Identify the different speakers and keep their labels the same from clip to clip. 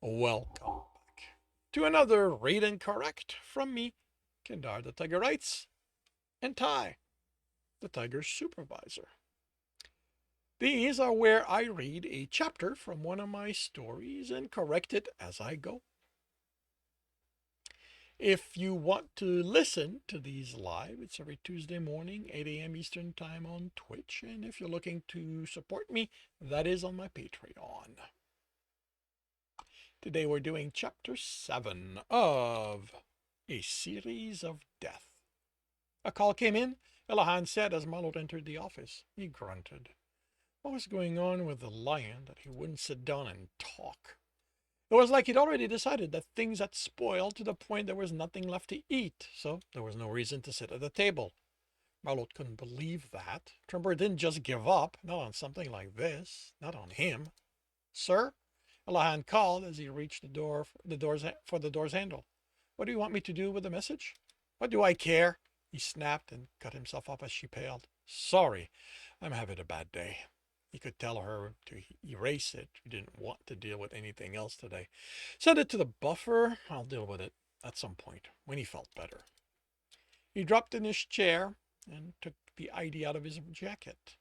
Speaker 1: Welcome back to another Read and Correct from me, Kendar the Tiger Writes, and Ty, the Tiger Supervisor. These are where I read a chapter from one of my stories and correct it as I go. If you want to listen to these live, it's every Tuesday morning, 8 a.m. Eastern Time on Twitch. And if you're looking to support me, that is on my Patreon. Today we're doing chapter 7 of A Series of Death. A call came in, Elahan said as Marlot entered the office. He grunted. What was going on with the lion that he wouldn't sit down and talk? It was like he'd already decided that things had spoiled to the point there was nothing left to eat, so there was no reason to sit at the table. Marlot couldn't believe that. Trembor didn't just give up, not on something like this, not on him. Sir? Elahan called as he reached for the door's handle. What do you want me to do with the message? What do I care? He snapped and cut himself off as she paled. Sorry, I'm having a bad day. He could tell her to erase it. He didn't want to deal with anything else today. Send it to the buffer. I'll deal with it at some point when he felt better. He dropped in his chair and took the ID out of his jacket.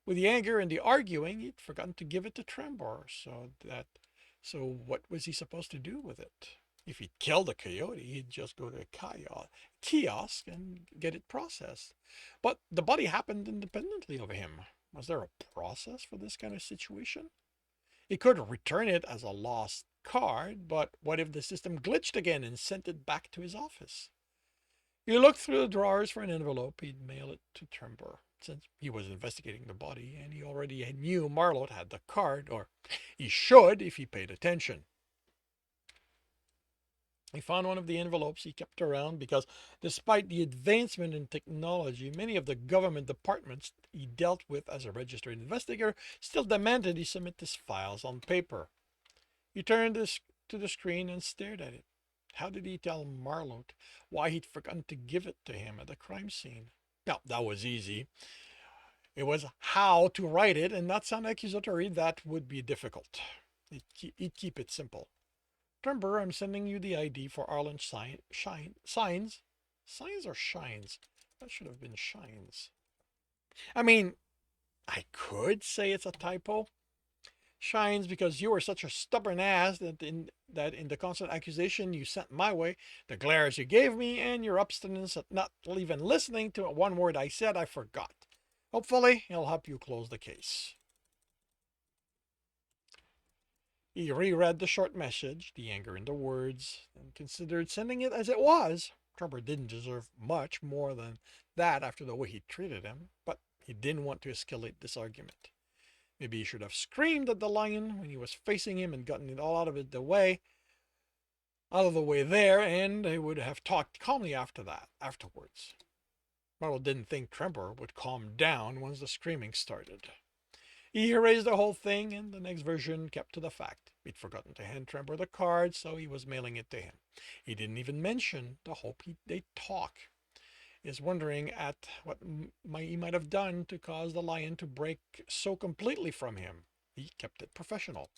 Speaker 1: With the anger and the arguing, he'd forgotten to give it to Trembor, so what was he supposed to do with it? If he'd killed a coyote, he'd just go to a kiosk and get it processed. But the body happened independently of him. Was there a process for this kind of situation? He could return it as a lost card, but what if the system glitched again and sent it back to his office? He looked through the drawers for an envelope. He'd mail it to Trembor, since he was investigating the body, and he already knew Marlot had the card, or he should if he paid attention. He found one of the envelopes he kept around because, despite the advancement in technology, many of the government departments he dealt with as a registered investigator still demanded he submit his files on paper. He turned to the screen and stared at it. How did he tell Marlot why he'd forgotten to give it to him at the crime scene? Now, that was easy. It was how to write it and not sound accusatory that would be difficult. He'd keep it simple. Trembor, I'm sending you the ID for Arlen Signs. Signs or shines? That should have been shines. I mean, I could say it's a typo. Shines because you were such a stubborn ass that in the constant accusation you sent my way, the glares you gave me, and your obstinance at not even listening to one word I said, I forgot. Hopefully, it'll help you close the case. He reread the short message, the anger in the words, and considered sending it as it was. Trevor didn't deserve much more than that after the way he treated him, but he didn't want to escalate this argument. Maybe he should have screamed at the lion when he was facing him and gotten it all out of the way there, and they would have talked calmly afterwards. Marlowe didn't think Trembor would calm down once the screaming started. He erased the whole thing, and the next version kept to the fact. He'd forgotten to hand Trembor the card, so he was mailing it to him. He didn't even mention the hope they'd talk. He was wondering at what he might have done to cause the lion to break so completely from him. He kept it professional.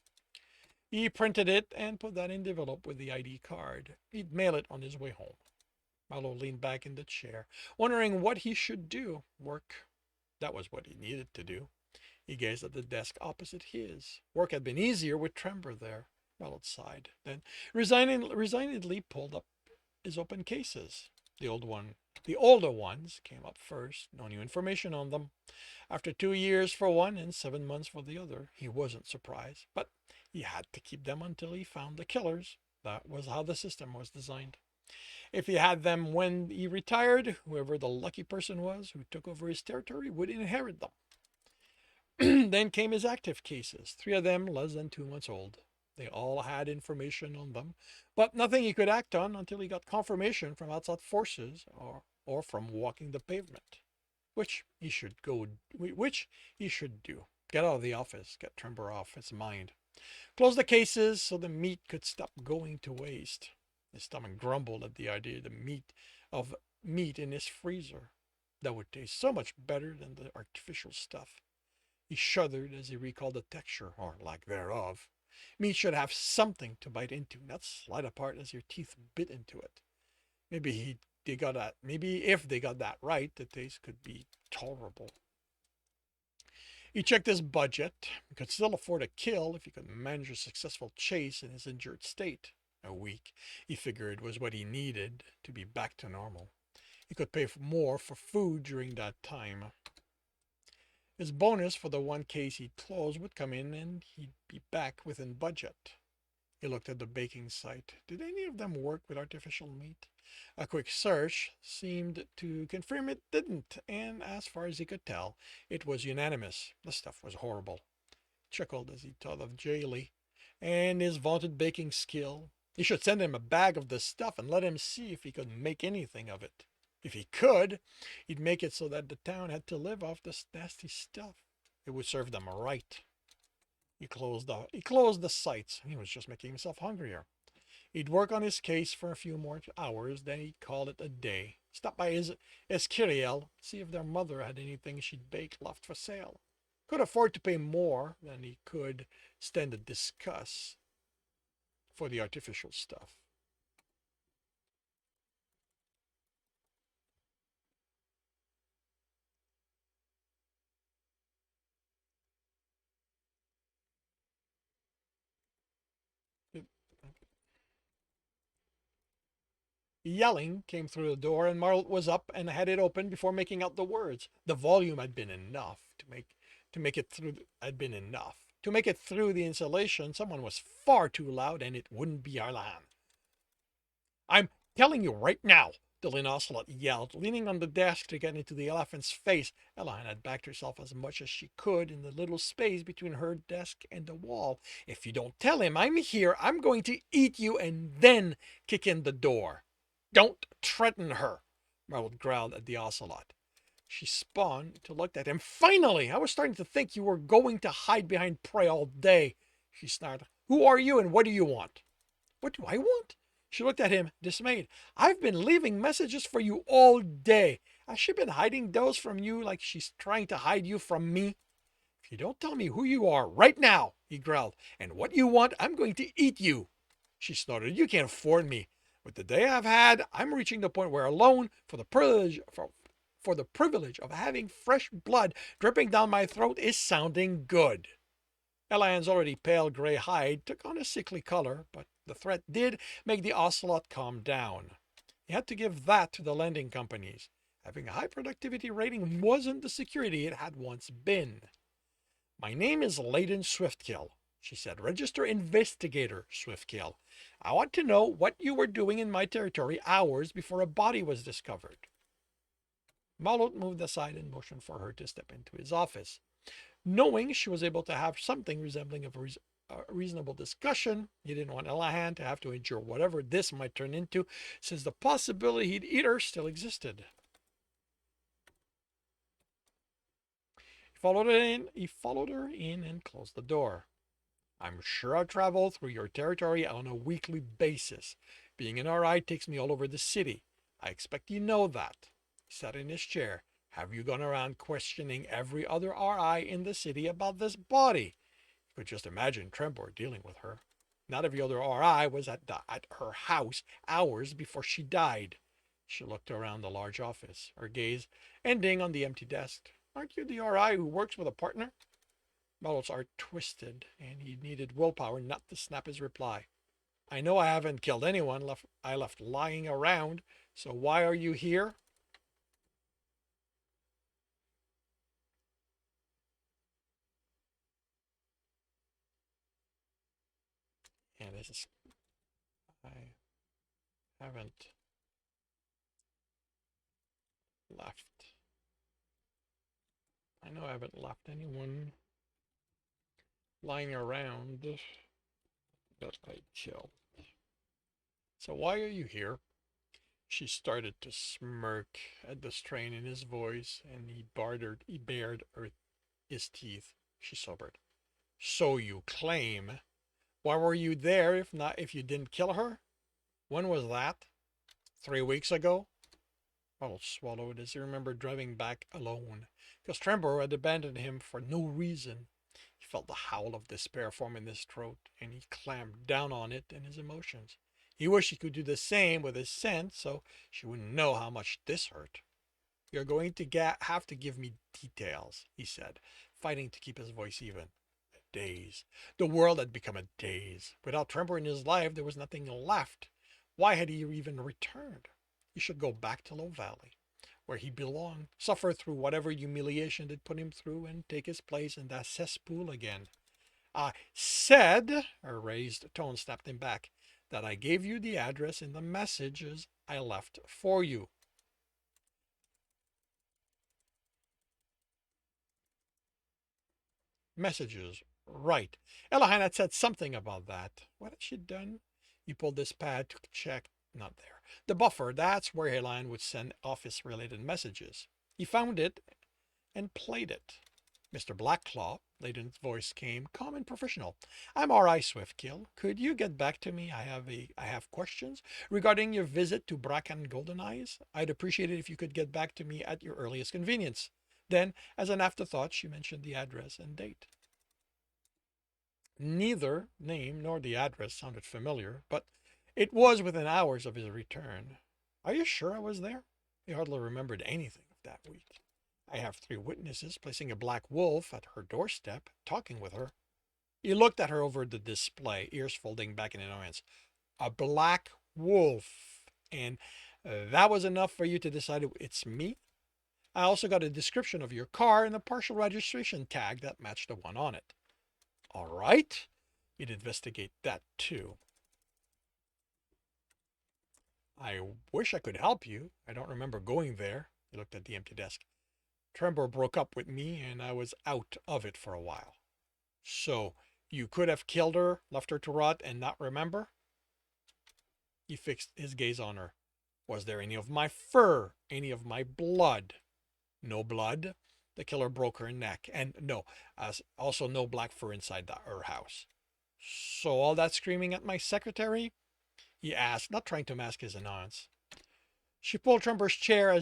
Speaker 1: He printed it and put that in the envelope with the ID card. He'd mail it on his way home. Marlowe leaned back in the chair, wondering what he should do. Work. That was what he needed to do. He gazed at the desk opposite his. Work had been easier with Trembor there. Marlowe sighed, then resignedly pulled up his open cases. The older ones came up first. No new information on them. After 2 years for one and 7 months for the other, he wasn't surprised. But he had to keep them until he found the killers. That was how the system was designed. If he had them when he retired, whoever the lucky person was who took over his territory would inherit them. Then came his active cases, 3 of them less than 2 months old. They all had information on them, but nothing he could act on until he got confirmation from outside forces or from walking the pavement, which he should do. Get out of the office, get Trembor off his mind. Close the cases so the meat could stop going to waste. His stomach grumbled at the idea of meat in his freezer. That would taste so much better than the artificial stuff. He shuddered as he recalled the texture, or lack thereof. Meat should have something to bite into, not slide apart as your teeth bit into it. Maybe if they got that right, the taste could be tolerable. He checked his budget. He could still afford a kill if he could manage a successful chase in his injured state. A week, he figured, was what he needed to be back to normal. He could pay more for food during that time. His bonus for the one case he'd closed would come in and he'd be back within budget. He looked at the baking site. Did any of them work with artificial meat? A quick search seemed to confirm it didn't, and as far as he could tell, it was unanimous. The stuff was horrible. He chuckled as he thought of Jaley and his vaunted baking skill. He should send him a bag of the stuff and let him see if he could make anything of it. If he could, he'd make it so that the town had to live off this nasty stuff. It would serve them right. He closed the sights. He was just making himself hungrier. He'd work on his case for a few more hours, then he'd call it a day. Stop by his Esquiriel, see if their mother had anything she'd baked left for sale. Could afford to pay more than he could stand to discuss for the artificial stuff. Yelling came through the door, and Marlot was up and had it open before making out the words. The volume had been enough to make it through. Had been enough to make it through the insulation. Someone was far too loud, and it wouldn't be Arlan. I'm telling you right now, the Lynn Ocelot yelled, leaning on the desk to get into the elephant's face. Elaine had backed herself as much as she could in the little space between her desk and the wall. If you don't tell him I'm here, I'm going to eat you and then kick in the door. Don't threaten her, Marlot growled at the ocelot. She spun to look at him. Finally! I was starting to think you were going to hide behind prey all day, she snarled. Who are you and what do you want? What do I want? She looked at him, dismayed. I've been leaving messages for you all day. Has she been hiding those from you like she's trying to hide you from me? If you don't tell me who you are right now, he growled, and what you want, I'm going to eat you. She snorted. You can't afford me. With the day I've had, I'm reaching the point where alone, for the privilege of having fresh blood dripping down my throat is sounding good. Elaine's already pale gray hide took on a sickly color, but the threat did make the ocelot calm down. He had to give that to the lending companies. Having a high productivity rating wasn't the security it had once been. My name is Layden Swiftkill, she said. Register Investigator Swiftkill. I want to know what you were doing in my territory hours before a body was discovered. Marlot moved aside and motioned for her to step into his office. Knowing she was able to have something resembling a reasonable discussion, he didn't want Elahan to have to endure whatever this might turn into, since the possibility he'd eat her still existed. He followed her in and closed the door. I'm sure I travel through your territory on a weekly basis. Being an RI takes me all over the city. I expect you know that. He sat in his chair. Have you gone around questioning every other RI in the city about this body? You could just imagine Trembor dealing with her. Not every other RI was at her house hours before she died. She looked around the large office, her gaze ending on the empty desk. Aren't you the RI who works with a partner? Marlot's art twisted, and he needed willpower not to snap his reply. I know I haven't killed anyone I left lying around, so why are you here? And this is, I haven't left. I know I haven't left anyone lying around that I killed. So why are you here? She started to smirk at the strain in his voice, and he bared his teeth. She sobered. So you claim. Why were you there if you didn't kill her? When was that? 3 weeks ago? Ronald swallowed as he remembered driving back alone, because Trembor had abandoned him for no reason. He felt the howl of despair form in his throat, and he clamped down on it in his emotions. He wished he could do the same with his scent so she wouldn't know how much this hurt. "You're going to have to give me details," he said, fighting to keep his voice even. A daze. The world had become a daze. Without Trembor in his life, there was nothing left. Why had he even returned? He should go back to Low Valley, where he belonged, suffer through whatever humiliation they'd put him through, and take his place in that cesspool again. "I said," her raised tone snapped him back, "that I gave you the address in the messages I left for you." Messages. Right. Elahan had said something about that. What had she done? He pulled his pad to check. Not there. The buffer, that's where Elahan would send office-related messages. He found it and played it. "Mr. Blackclaw," Layden's voice came, calm and professional. "I'm R.I. Swiftkill. Could you get back to me? I have questions regarding your visit to Bracken Golden Eyes. I'd appreciate it if you could get back to me at your earliest convenience." Then, as an afterthought, she mentioned the address and date. Neither name nor the address sounded familiar, but it was within hours of his return. "Are you sure I was there?" He hardly remembered anything of that week. "I have 3 witnesses placing a black wolf at her doorstep, talking with her." He looked at her over the display, ears folding back in annoyance. "A black wolf. And that was enough for you to decide it's me? I also got a description of your car and a partial registration tag that matched the one on it." "All right. You'd investigate that too." "I wish I could help you. I don't remember going there." He looked at the empty desk. "Trembor broke up with me and I was out of it for a while." "So you could have killed her, left her to rot, and not remember?" He fixed his gaze on her. "Was there any of my fur? Any of my blood?" "No blood." The killer broke her neck. "And no, also no black fur inside her house." "So all that screaming at my secretary?" he asked, not trying to mask his annoyance. She pulled Trembor's chair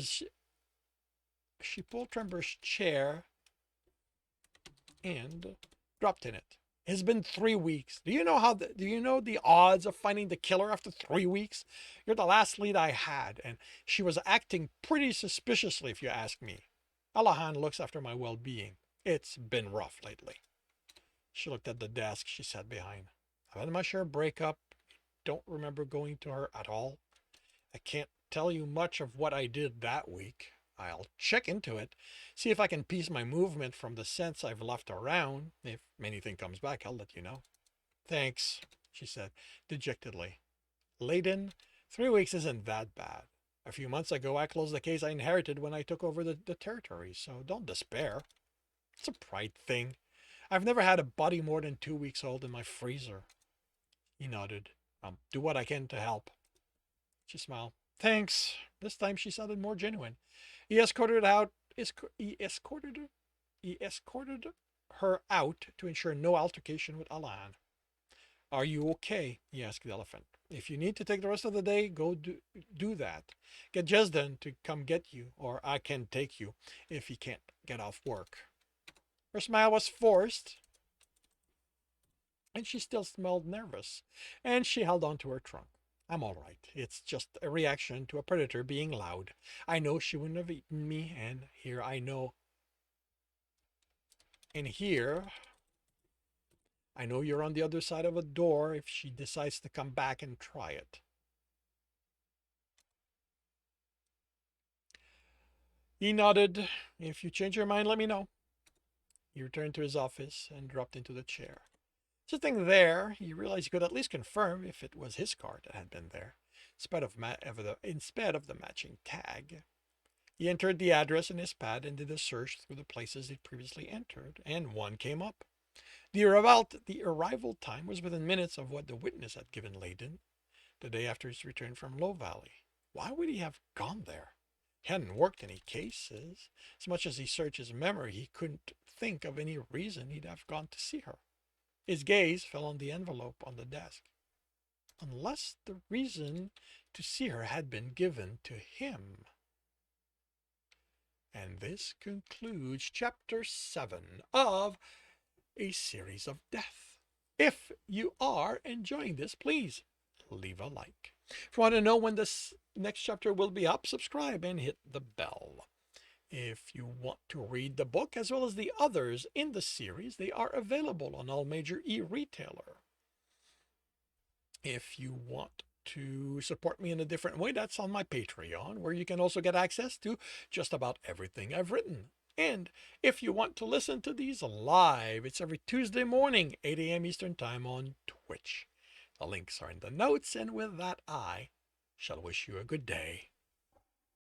Speaker 1: and dropped in it. "It's been 3 weeks. Do you know the odds of finding the killer after 3 weeks? You're the last lead I had, and she was acting pretty suspiciously if you ask me. Allahan looks after my well-being. It's been rough lately." She looked at the desk she sat behind. "I've had my share breakup. Don't remember going to her at all. I can't tell you much of what I did that week. I'll check into it, see if I can piece my movement from the scents I've left around. If anything comes back, I'll let you know." "Thanks," she said dejectedly. "Layden, 3 weeks isn't that bad. A few months ago, I closed the case I inherited when I took over the territory, so don't despair. It's a pride thing. I've never had a body more than 2 weeks old in my freezer." He nodded. "I'll do what I can to help." She smiled. "Thanks." This time she sounded more genuine. He escorted her out to ensure no altercation with Alan. "Are you okay?" he asked the elephant. "If you need to take the rest of the day, go do that. Get Jesden to come get you, or I can take you if he can't get off work." Her smile was forced, and she still smelled nervous, and she held on to her trunk. "I'm all right. It's just a reaction to a predator being loud. I know she wouldn't have eaten me, and here I know you're on the other side of a door if she decides to come back and try it." He nodded. "If you change your mind, let me know." He returned to his office and dropped into the chair. Sitting there, he realized he could at least confirm if it was his car that had been there, instead of the matching tag. He entered the address in his pad and did a search through the places he'd previously entered, and one came up. The arrival time was within minutes of what the witness had given Layden, the day after his return from Low Valley. Why would he have gone there? He hadn't worked any cases. As much as he searched his memory, he couldn't think of any reason he'd have gone to see her. His gaze fell on the envelope on the desk. Unless the reason to see her had been given to him. And this concludes Chapter 7 of a series of death. If you are enjoying this, please leave a like. If you want to know when this next chapter will be up, subscribe and hit the bell. If you want to read the book as well as the others in the series, they are available on all major e-retailer. If you want to support me in a different way, that's on my Patreon, where you can also get access to just about everything I've written. And if you want to listen to these live, it's every Tuesday morning, 8 a.m. Eastern Time on Twitch. The links are in the notes, and with that, I shall wish you a good day.